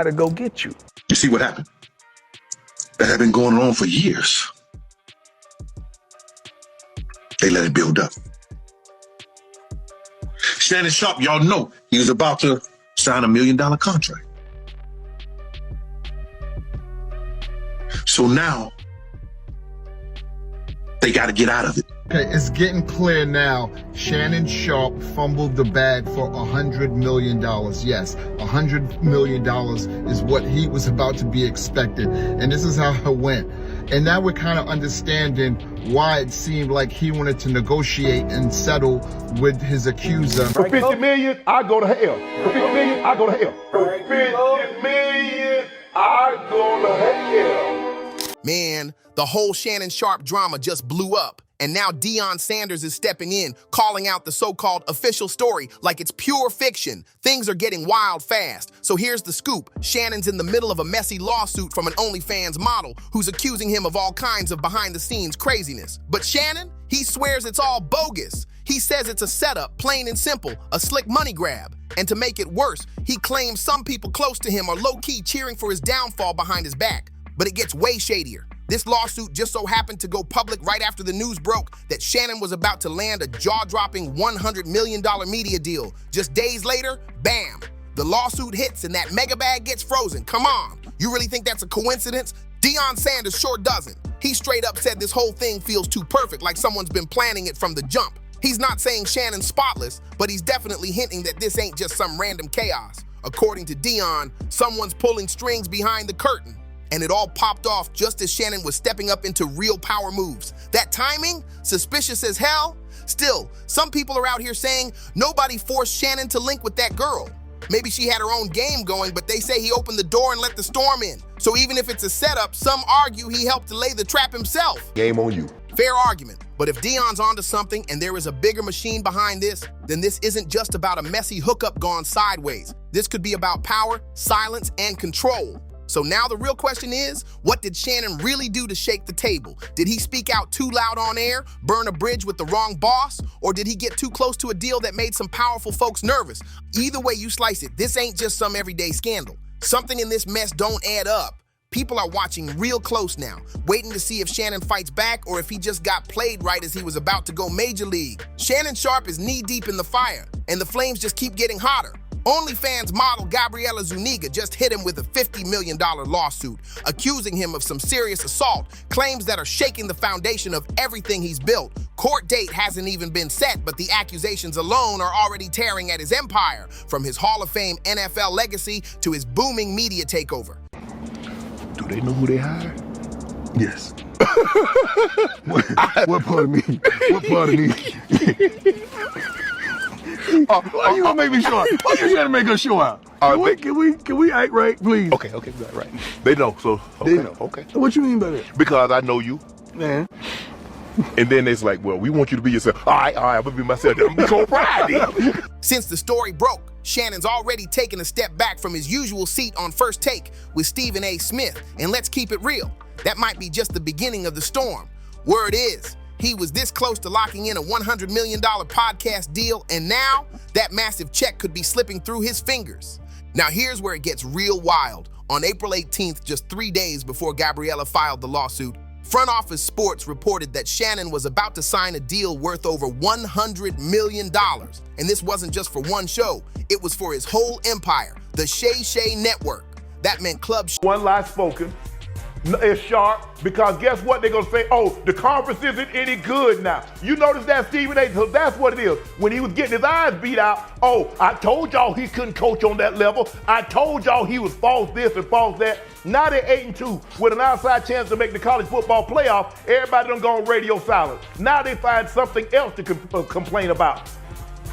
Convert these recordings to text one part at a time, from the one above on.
to go get you. You see what happened? That had been going on for years. They let it build up. Shannon Sharpe, y'all know he was about to sign $1 million contract. So now they got to get out of it. Okay, it's getting clear now. Shannon Sharpe fumbled the bag for $100 million. Yes, $100 million is what he was about to be expected. And this is how it went. And now we're kind of understanding why it seemed like he wanted to negotiate and settle with his accuser. For 50 million, I go to hell. For 50 million, I go to hell. For 50 million, I go to hell. Man, the whole Shannon Sharpe drama just blew up. And now Deion Sanders is stepping in, calling out the so-called official story like it's pure fiction. Things are getting wild fast. So here's the scoop. Shannon's in the middle of a messy lawsuit from an OnlyFans model who's accusing him of all kinds of behind-the-scenes craziness. But Shannon, he swears it's all bogus. He says it's a setup, plain and simple, a slick money grab. And to make it worse, he claims some people close to him are low-key cheering for his downfall behind his back. But it gets way shadier. This lawsuit just so happened to go public right after the news broke that Shannon was about to land a jaw-dropping $100 million media deal. Just days later, bam, the lawsuit hits and that mega bag gets frozen. Come on, you really think that's a coincidence? Deion Sanders sure doesn't. He straight up said this whole thing feels too perfect, like someone's been planning it from the jump. He's not saying Shannon's spotless, but he's definitely hinting that this ain't just some random chaos. According to Deion, someone's pulling strings behind the curtain. And it all popped off just as Shannon was stepping up into real power moves. That timing? Suspicious as hell? Still, some people are out here saying nobody forced Shannon to link with that girl. Maybe she had her own game going, but they say he opened the door and let the storm in. So even if it's a setup, some argue he helped to lay the trap himself. Game on you. Fair argument. But if Deion's onto something and there is a bigger machine behind this, then this isn't just about a messy hookup gone sideways. This could be about power, silence, and control. So now the real question is, what did Shannon really do to shake the table? Did he speak out too loud on air, burn a bridge with the wrong boss, or did he get too close to a deal that made some powerful folks nervous? Either way you slice it, this ain't just some everyday scandal. Something in this mess don't add up. People are watching real close now, waiting to see if Shannon fights back or if he just got played right as he was about to go major league. Shannon Sharpe is knee-deep in the fire, and the flames just keep getting hotter. OnlyFans model Gabriela Zuniga just hit him with a $50 million lawsuit, accusing him of some serious assault, claims that are shaking the foundation of everything he's built. Court date hasn't even been set, but the accusations alone are already tearing at his empire, from his Hall of Fame NFL legacy to his booming media takeover. Do they know who they hired? Yes. What part of me? What part of me? Why you gonna make me show out? Why you trying to make us show out? Can we act right, please? Okay, we act right. They know, so okay. They know. Okay. What you mean by that? Because I know you. Man. And then it's like, well, we want you to be yourself. All right, I'm gonna be myself. I'm gonna be Friday. Since the story broke, Shannon's already taken a step back from his usual seat on First Take with Stephen A. Smith. And let's keep it real, that might be just the beginning of the storm. Word is, he was this close to locking in a $100 million podcast deal, and now that massive check could be slipping through his fingers. Now here's where it gets real wild. On April 18th, just 3 days before Gabriela filed the lawsuit, Front Office Sports reported that Shannon was about to sign a deal worth over $100 million. And this wasn't just for one show, it was for his whole empire, the Shay Network. That meant Club One lie spoken is Sharpe, because guess what? They're gonna say, oh, the conference isn't any good now. You notice that, Stephen A. So that's what it is. When he was getting his eyes beat out, oh, I told y'all he couldn't coach on that level. I told y'all he was false this and false that. Now they're 8-2 with an outside chance to make the college football playoff. Everybody done gone radio silent. Now they find something else to complain about.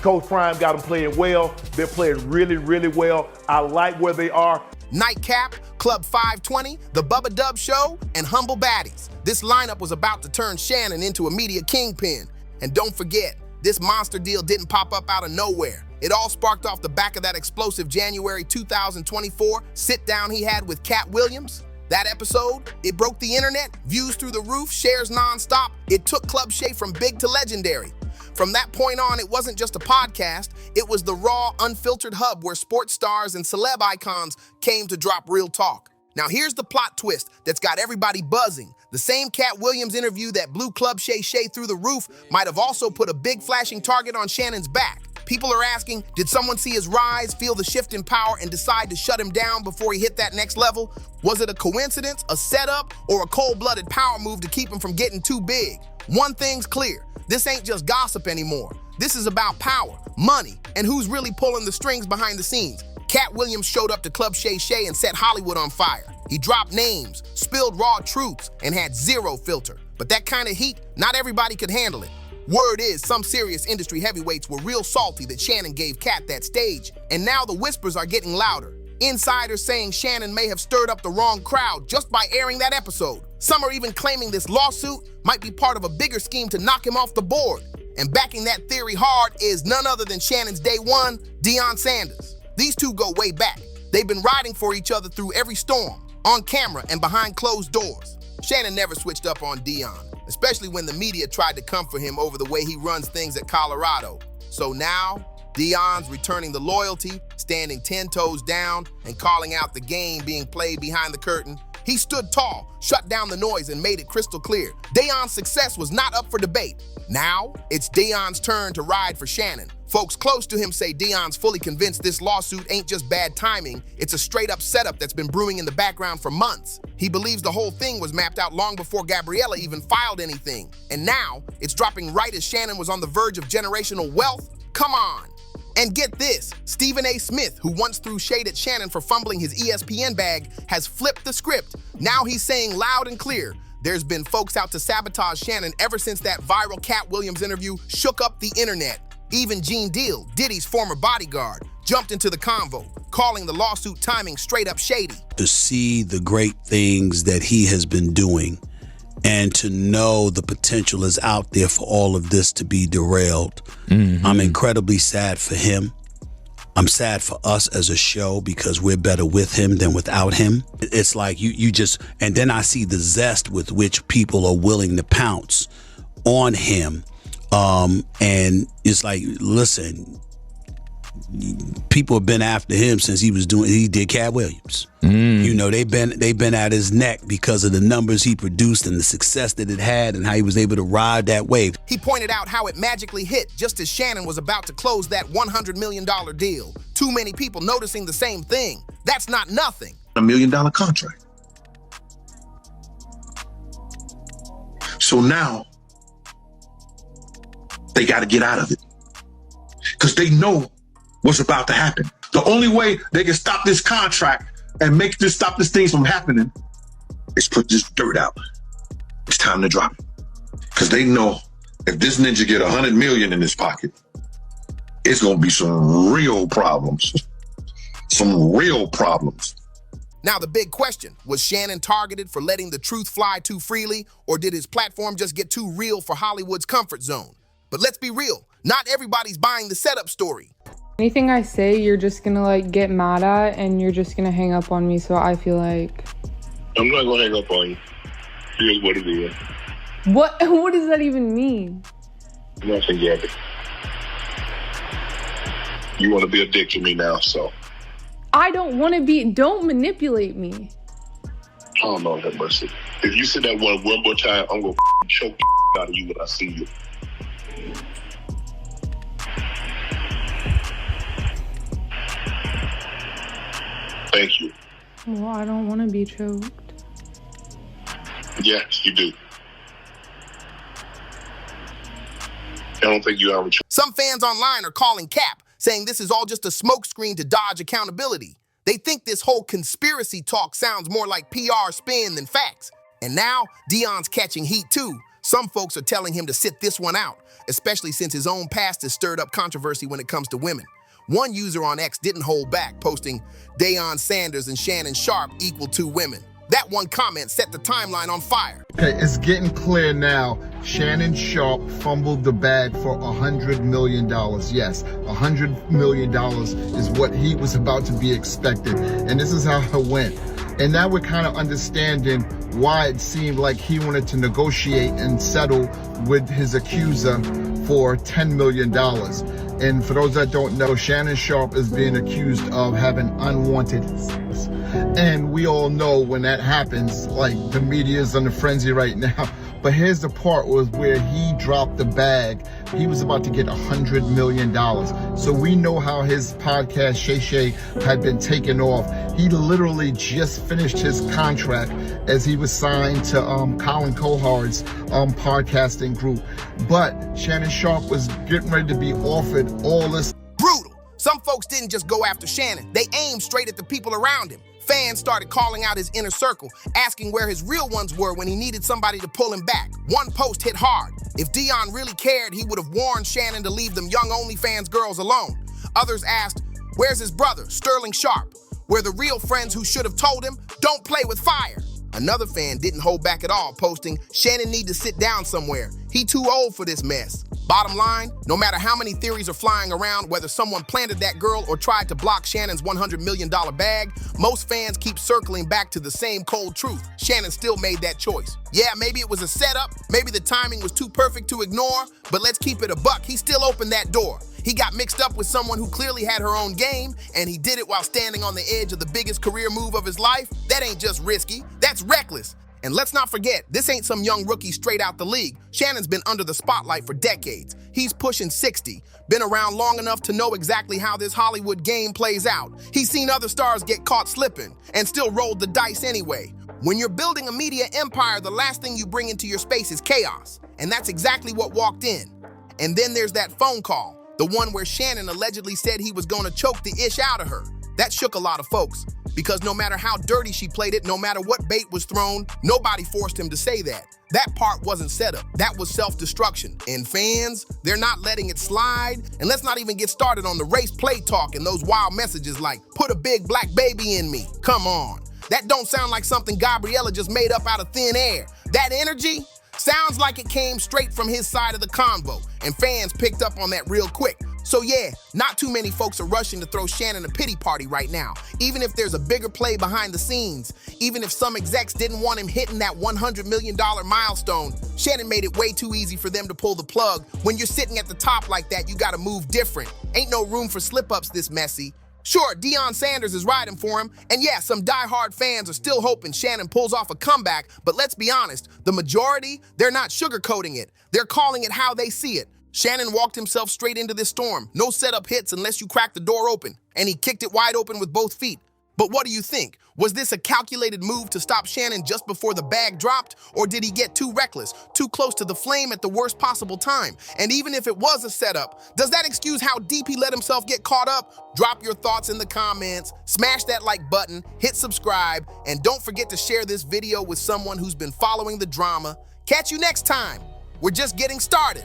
Coach Prime got them playing well. They're playing really, really well. I like where they are. Nightcap, Club 520, The Bubba Dub Show, and Humble Baddies. This lineup was about to turn Shannon into a media kingpin. And don't forget, this monster deal didn't pop up out of nowhere. It all sparked off the back of that explosive January 2024 sit-down he had with Cat Williams. That episode, it broke the internet, views through the roof, shares nonstop. It took Club Shay from big to legendary. From that point on, it wasn't just a podcast, it was the raw, unfiltered hub where sports stars and celeb icons came to drop real talk. Now here's the plot twist that's got everybody buzzing. The same Cat Williams interview that blew Club Shay through the roof might have also put a big flashing target on Shannon's back. People are asking, did someone see his rise, feel the shift in power, and decide to shut him down before he hit that next level? Was it a coincidence, a setup, or a cold-blooded power move to keep him from getting too big? One thing's clear, this ain't just gossip anymore. This is about power, money, and who's really pulling the strings behind the scenes. Cat Williams showed up to Club Shay and set Hollywood on fire. He dropped names, spilled raw truths, and had zero filter. But that kind of heat, not everybody could handle it. Word is, some serious industry heavyweights were real salty that Shannon gave Cat that stage, and now the whispers are getting louder. Insiders saying Shannon may have stirred up the wrong crowd just by airing that episode. Some are even claiming this lawsuit might be part of a bigger scheme to knock him off the board. And backing that theory hard is none other than Shannon's day one, Deion Sanders. These two go way back. They've been riding for each other through every storm, on camera and behind closed doors. Shannon never switched up on Deion, especially when the media tried to come for him over the way he runs things at Colorado. So now, Deion's returning the loyalty, standing 10 toes down, and calling out the game being played behind the curtain. He stood tall, shut down the noise, and made it crystal clear. Deion's success was not up for debate. Now, it's Deion's turn to ride for Shannon. Folks close to him say Deion's fully convinced this lawsuit ain't just bad timing, it's a straight-up setup that's been brewing in the background for months. He believes the whole thing was mapped out long before Gabriella even filed anything. And now, it's dropping right as Shannon was on the verge of generational wealth? Come on! And get this, Stephen A. Smith, who once threw shade at Shannon for fumbling his ESPN bag, has flipped the script. Now he's saying loud and clear, there's been folks out to sabotage Shannon ever since that viral Cat Williams interview shook up the internet. Even Gene Deal, Diddy's former bodyguard, jumped into the convo, calling the lawsuit timing straight up shady. To see the great things that he has been doing and to know the potential is out there for all of this to be derailed. I'm incredibly sad for him. I'm sad for us as a show because we're better with him than without him. It's like you just, and then I see the zest with which people are willing to pounce on him. And it's like, listen, people have been after him since he did Cat Williams. You know, they've been at his neck because of the numbers he produced and the success that it had and how he was able to ride that wave. He pointed out how it magically hit just as Shannon was about to close that $100 million deal. Too many people noticing the same thing. That's not nothing. $1 million contract. So now they got to get out of it because they know what's about to happen. The only way they can stop this contract and stop this thing from happening is put this dirt out. It's time to drop it because they know if this ninja get 100 million in his pocket, it's going to be some real problems. Some real problems. Now the big question, was Shannon targeted for letting the truth fly too freely, or did his platform just get too real for Hollywood's comfort zone? But let's be real, not everybody's buying the setup story. Anything I say, you're just gonna like get mad at and you're just gonna hang up on me, so I feel like... I'm not gonna hang up on you. Here's what it is. What does that even mean? Nothing, Gabby. You want to be a dick to me now, so... I don't want to be... Don't manipulate me. Oh, Lord have mercy. If you say that one more time, I'm gonna choke the out of you when I see you. Thank you. Well, I don't want to be choked. Yes, you do. I don't think you ever. Some fans online are calling Cap, saying this is all just a smokescreen to dodge accountability. They think this whole conspiracy talk sounds more like PR spin than facts. And now, Deion's catching heat too. Some folks are telling him to sit this one out, especially since his own past has stirred up controversy when it comes to women. One user on X didn't hold back, posting, Deion Sanders and Shannon Sharpe equal 2 women. That one comment set the timeline on fire. Okay, it's getting clear now. Shannon Sharpe fumbled the bag for $100 million. Yes, $100 million is what he was about to be expected. And this is how it went. And now we're kind of understanding why it seemed like he wanted to negotiate and settle with his accuser for $10 million. And for those that don't know, Shannon Sharpe is being accused of having unwanted sex. And we all know when that happens, like, the media is on the frenzy right now. But here's the part was where he dropped the bag. He was about to get $100 million. So we know how his podcast, Shay, had been taken off. He literally just finished his contract as he was signed to Colin Cohard's podcasting group. But Shannon Sharpe was getting ready to be offered all this. Brutal. Some folks didn't just go after Shannon. They aimed straight at the people around him. Fans started calling out his inner circle, asking where his real ones were when he needed somebody to pull him back. One post hit hard. If Deion really cared, he would have warned Shannon to leave them young OnlyFans girls alone. Others asked, where's his brother, Sterling Sharpe? Where the real friends who should have told him, don't play with fire. Another fan didn't hold back at all, posting, Shannon need to sit down somewhere. He too old for this mess. Bottom line, no matter how many theories are flying around, whether someone planted that girl or tried to block Shannon's $100 million bag, most fans keep circling back to the same cold truth. Shannon still made that choice. Yeah, maybe it was a setup, maybe the timing was too perfect to ignore, but let's keep it a buck. He still opened that door. He got mixed up with someone who clearly had her own game, and he did it while standing on the edge of the biggest career move of his life. That ain't just risky, that's reckless. And let's not forget, this ain't some young rookie straight out the league. Shannon's been under the spotlight for decades. He's pushing 60, been around long enough to know exactly how this Hollywood game plays out. He's seen other stars get caught slipping and still rolled the dice anyway. When you're building a media empire, the last thing you bring into your space is chaos. And that's exactly what walked in. And then there's that phone call, the one where Shannon allegedly said he was gonna choke the ish out of her. That shook a lot of folks. Because no matter how dirty she played it, no matter what bait was thrown, nobody forced him to say that. That part wasn't set up. That was self-destruction. And fans, they're not letting it slide. And let's not even get started on the race play talk and those wild messages like, put a big black baby in me. Come on. That don't sound like something Gabriella just made up out of thin air. That energy sounds like it came straight from his side of the convo. And fans picked up on that real quick. So yeah, not too many folks are rushing to throw Shannon a pity party right now, even if there's a bigger play behind the scenes, even if some execs didn't want him hitting that $100 million milestone. Shannon made it way too easy for them to pull the plug. When you're sitting at the top like that, you gotta move different. Ain't no room for slip-ups this messy. Sure, Deion Sanders is riding for him, and yeah, some diehard fans are still hoping Shannon pulls off a comeback, but let's be honest, the majority, they're not sugarcoating it. They're calling it how they see it. Shannon walked himself straight into this storm. No setup hits unless you crack the door open. And he kicked it wide open with both feet. But what do you think? Was this a calculated move to stop Shannon just before the bag dropped? Or did he get too reckless, too close to the flame at the worst possible time? And even if it was a setup, does that excuse how deep he let himself get caught up? Drop your thoughts in the comments, smash that like button, hit subscribe, and don't forget to share this video with someone who's been following the drama. Catch you next time. We're just getting started.